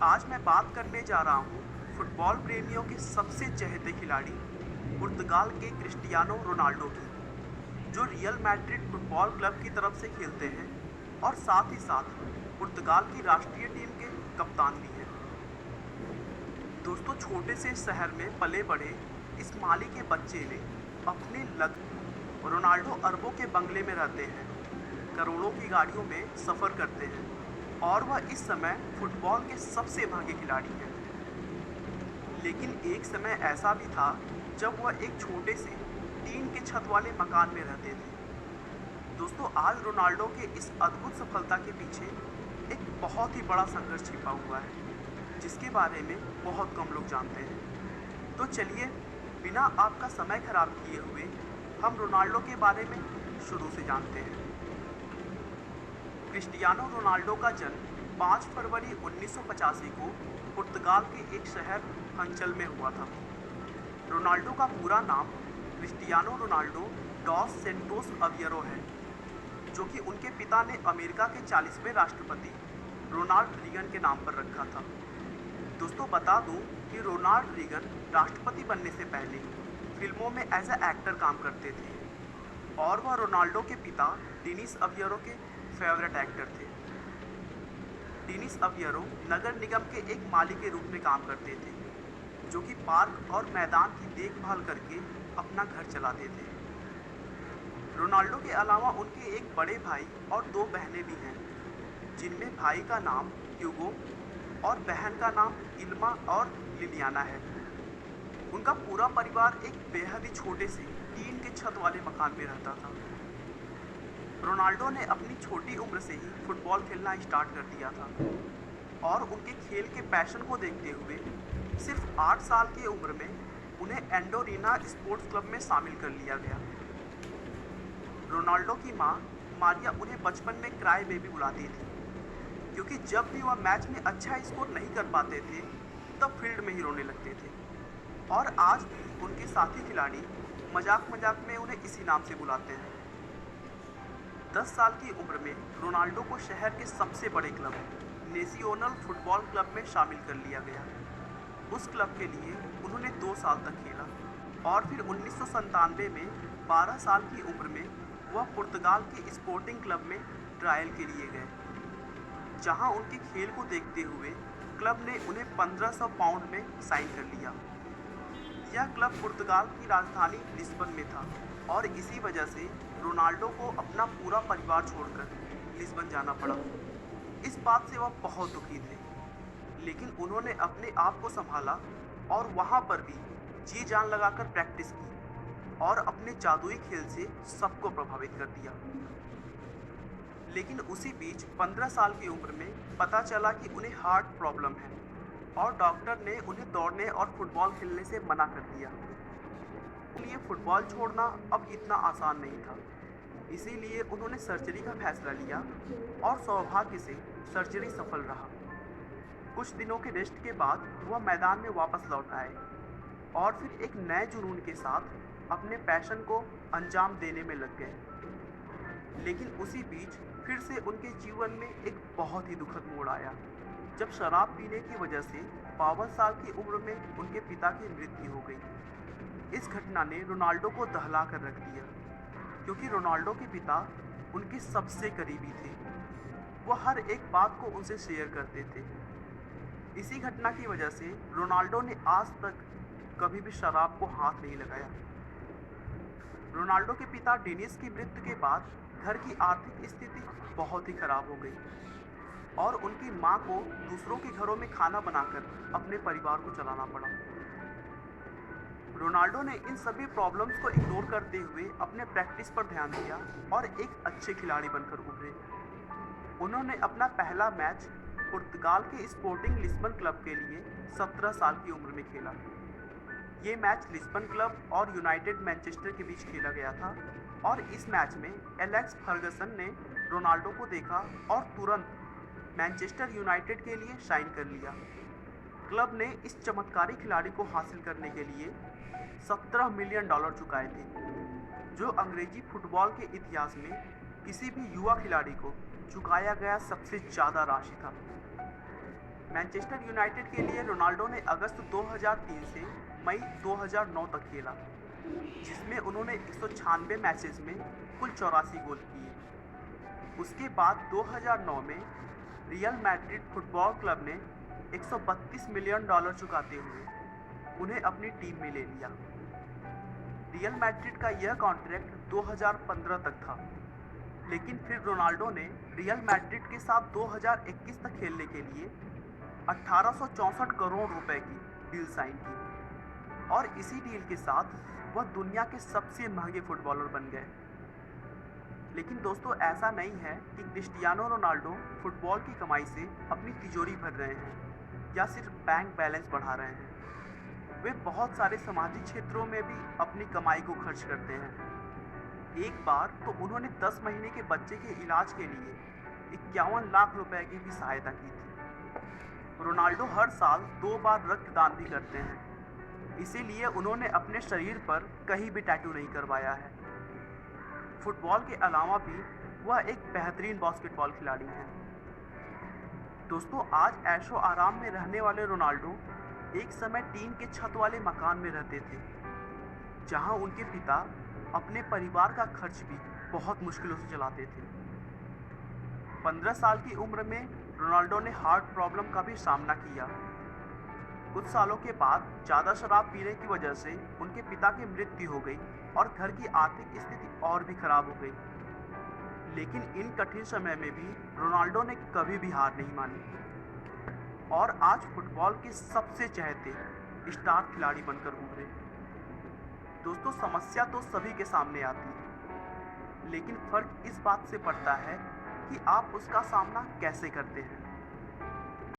आज मैं बात करने जा रहा हूँ फुटबॉल प्रेमियों के सबसे चहेते खिलाड़ी पुर्तगाल के क्रिस्टियानो रोनाल्डो की, जो रियल मैड्रिड फुटबॉल क्लब की तरफ से खेलते हैं और साथ ही साथ पुर्तगाल की राष्ट्रीय टीम के कप्तान भी हैं। दोस्तों, छोटे से शहर में पले बड़े इस माली के बच्चे ने अपने लग रोनाल्डो अरबों के बंगले में रहते हैं, करोड़ों की गाड़ियों में सफ़र करते हैं और वह इस समय फुटबॉल के सबसे भागे खिलाड़ी हैं। लेकिन एक समय ऐसा भी था जब वह एक छोटे से टीन के छत वाले मकान में रहते थे। दोस्तों, आज रोनाल्डो के इस अद्भुत सफलता के पीछे एक बहुत ही बड़ा संघर्ष छिपा हुआ है, जिसके बारे में बहुत कम लोग जानते हैं। तो चलिए, बिना आपका समय खराब किए हुए हम रोनाल्डो के बारे में शुरू से जानते हैं। क्रिस्टियानो रोनाल्डो का जन्म 5 फरवरी 1985 को पुर्तगाल के एक शहर हंचल में हुआ था। रोनाल्डो का पूरा नाम क्रिस्टियानो रोनाल्डो डॉस सेंटोस अवियरो है, जो कि उनके पिता ने अमेरिका के 40वें राष्ट्रपति रोनाल्ड रीगन के नाम पर रखा था। दोस्तों, बता दूं कि रोनाल्ड रीगन राष्ट्रपति बनने से पहले फिल्मों में एज ए एक्टर काम करते थे और वह रोनाल्डो के पिता डेनिस अवियरो के फेवरेट एक्टर थे। डेनिस अवियरो नगर निगम के एक माली के रूप में काम करते थे, जो कि पार्क और मैदान की देखभाल करके अपना घर चलाते थे। रोनाल्डो के अलावा उनके एक बड़े भाई और दो बहनें भी हैं, जिनमें भाई का नाम ह्यूगो और बहन का नाम इल्मा और लिलियाना है। उनका पूरा परिवार एक बेहद ही छोटे से टीन के छत वाले मकान में रहता था। रोनाल्डो ने अपनी छोटी उम्र से ही फुटबॉल खेलना स्टार्ट कर दिया था और उनके खेल के पैशन को देखते हुए सिर्फ 8 साल की उम्र में उन्हें एंडोरिना स्पोर्ट्स क्लब में शामिल कर लिया गया। रोनाल्डो की मां मारिया उन्हें बचपन में क्राई बेबी बुलाती थी, क्योंकि जब भी वह मैच में अच्छा स्कोर नहीं कर पाते थे तब फील्ड में ही रोने लगते थे। और आज भी उनके साथी खिलाड़ी मजाक मजाक में उन्हें इसी नाम से बुलाते हैं। 10 साल की उम्र में रोनाल्डो को शहर के सबसे बड़े क्लब नेशनल फुटबॉल क्लब में शामिल कर लिया गया। उस क्लब के लिए उन्होंने 2 साल तक खेला और फिर 1997 में 12 साल की उम्र में वह पुर्तगाल के स्पोर्टिंग क्लब में ट्रायल के लिए गए, जहां उनके खेल को देखते हुए क्लब ने उन्हें 1500 पाउंड में साइन कर लिया। यह क्लब पुर्तगाल की राजधानी लिस्बन में था और इसी वजह से रोनाल्डो को अपना पूरा परिवार छोड़कर लिस्बन जाना पड़ा। इस बात से वह बहुत दुखी थे, लेकिन उन्होंने अपने आप को संभाला और वहाँ पर भी जी जान लगाकर प्रैक्टिस की और अपने जादुई खेल से सबको प्रभावित कर दिया। लेकिन उसी बीच 15 साल की उम्र में पता चला कि उन्हें हार्ट प्रॉब्लम है और डॉक्टर ने उन्हें दौड़ने और फुटबॉल खेलने से मना कर दिया। इसलिए फुटबॉल छोड़ना अब इतना आसान नहीं था, इसीलिए उन्होंने सर्जरी का फैसला लिया और सौभाग्य से सर्जरी सफल रहा। कुछ दिनों के रेस्ट के बाद वह मैदान में वापस लौट आए और फिर एक नए जुनून के साथ अपने पैशन को अंजाम देने में लग गए। लेकिन उसी बीच फिर से उनके जीवन में एक बहुत ही दुखद मोड़ आया, जब शराब पीने की वजह से 52 साल की उम्र में उनके पिता की मृत्यु हो गई। इस घटना ने रोनाल्डो को दहला कर रख दिया, क्योंकि रोनाल्डो के पिता उनके सबसे करीबी थे। वह हर एक बात को उनसे शेयर करते थे। इसी घटना की वजह से रोनाल्डो ने आज तक कभी भी शराब को हाथ नहीं लगाया। रोनाल्डो के पिता डेनिस की मृत्यु के बाद घर की आर्थिक स्थिति बहुत ही खराब हो गई और उनकी मां को दूसरों के घरों में खाना बनाकर अपने परिवार को चलाना पड़ा। रोनाल्डो ने इन सभी प्रॉब्लम्स को इग्नोर करते हुए अपने प्रैक्टिस पर ध्यान दिया और एक अच्छे खिलाड़ी बनकर उभरे। उन्होंने अपना पहला मैच पुर्तगाल के स्पोर्टिंग लिस्बन क्लब के लिए 17 साल की उम्र में खेला। ये मैच लिस्बन क्लब और यूनाइटेड मैनचेस्टर के बीच खेला गया था और इस मैच में एलेक्स फर्गसन ने रोनाल्डो को देखा और तुरंत मैनचेस्टर यूनाइटेड के लिए साइन कर लिया। क्लब ने इस चमत्कारी खिलाड़ी को हासिल करने के लिए $17 मिलियन चुकाए थे, जो अंग्रेजी फुटबॉल के इतिहास में किसी भी युवा खिलाड़ी को चुकाया गया सबसे ज़्यादा राशि था। मैनचेस्टर यूनाइटेड के लिए रोनाल्डो ने अगस्त 2003 से मई 2009 तक खेला, जिसमें उन्होंने 196 मैचेस में कुल 84 गोल किए। उसके बाद 2009 में रियल मैड्रिड फुटबॉल क्लब ने $132 मिलियन चुकाते हुए उन्हें अपनी टीम में ले लिया। रियल मैड्रिड का यह कॉन्ट्रैक्ट 2015 तक था, लेकिन फिर रोनाल्डो ने रियल मैड्रिड के साथ 2021 तक खेलने के लिए 1864 करोड़ रुपए की डील साइन की और इसी डील के साथ वह दुनिया के सबसे महंगे फुटबॉलर बन गए। लेकिन दोस्तों, ऐसा नहीं है कि क्रिस्टियानो रोनाल्डो फुटबॉल की कमाई से अपनी तिजोरी भर रहे हैं या सिर्फ बैंक बैलेंस बढ़ा रहे हैं। वे बहुत सारे सामाजिक क्षेत्रों में भी अपनी कमाई को खर्च करते हैं। एक बार तो उन्होंने 10 महीने के बच्चे के इलाज के लिए 51 लाख रुपए की भी सहायता की थी। रोनाल्डो हर साल 2 बार रक्तदान भी करते हैं, इसीलिए उन्होंने अपने शरीर पर कहीं भी टैटू नहीं करवाया है। फुटबॉल के अलावा भी वह एक बेहतरीन बास्केटबॉल खिलाड़ी हैं। दोस्तों, आज ऐशो आराम में रहने वाले रोनाल्डो एक समय टीन के छत वाले मकान में रहते थे, जहां उनके पिता अपने परिवार का खर्च भी बहुत मुश्किलों से चलाते थे। 15 साल की उम्र में रोनाल्डो ने हार्ट प्रॉब्लम का भी सामना किया। कुछ सालों के बाद ज़्यादा शराब पीने की वजह से उनके पिता की मृत्यु हो गई और घर की आर्थिक स्थिति और भी खराब हो गई। लेकिन इन कठिन समय में भी रोनाल्डो ने कभी भी हार नहीं मानी और आज फुटबॉल के सबसे चहेते स्टार खिलाड़ी बनकर उभरे। दोस्तों, समस्या तो सभी के सामने आती है, लेकिन फर्क इस बात से पड़ता है कि आप उसका सामना कैसे करते हैं।